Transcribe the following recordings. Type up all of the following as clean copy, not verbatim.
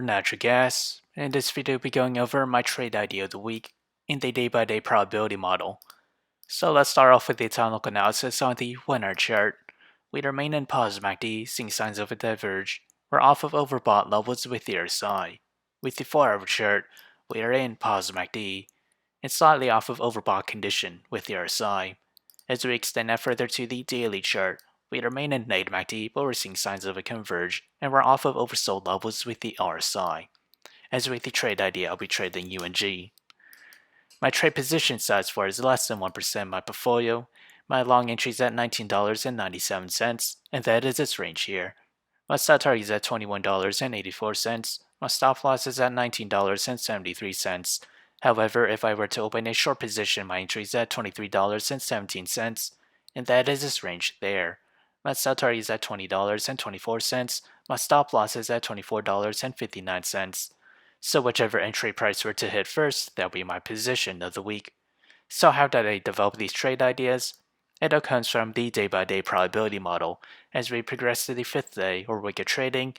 Natural gas. In this video, we'll be going over my trade idea of the week in the day-by-day probability model. So let's start off with the technical analysis on the 1 hour chart. We remain in positive MACD, seeing signs of a diverge. We're off of overbought levels with the RSI. With the 4 hour chart, we are in positive MACD and slightly off of overbought condition with the RSI. As we extend that further to the daily chart, we remain in negative MACD, but we're seeing signs of a converge, and we're off of oversold levels with the RSI. As with the trade idea, I'll be trading UNG. My trade position size for is less than 1% of my portfolio. My long entry is at $19.97, and that is its range here. My stop target is at $21.84. My stop loss is at $19.73. However, if I were to open a short position, my entry is at $23.17, and that is its range there. My stop target is at $20.24. My stop loss is at $24.59. So whichever entry price were to hit first, that'll be my position of the week. So how did I develop these trade ideas? It all comes from the day-by-day probability model. As we progress to the 5th day, or week of trading,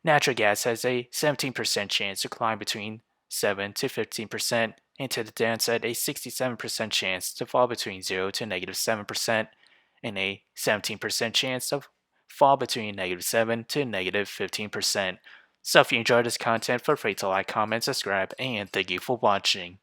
natural gas has a 17% chance to climb between 7 to 15%, and to the downside a 67% chance to fall between 0 to negative 7%, and a 17% chance to fall between negative 7 to negative 15%. So if you enjoyed this content, feel free to like, comment, subscribe, and thank you for watching.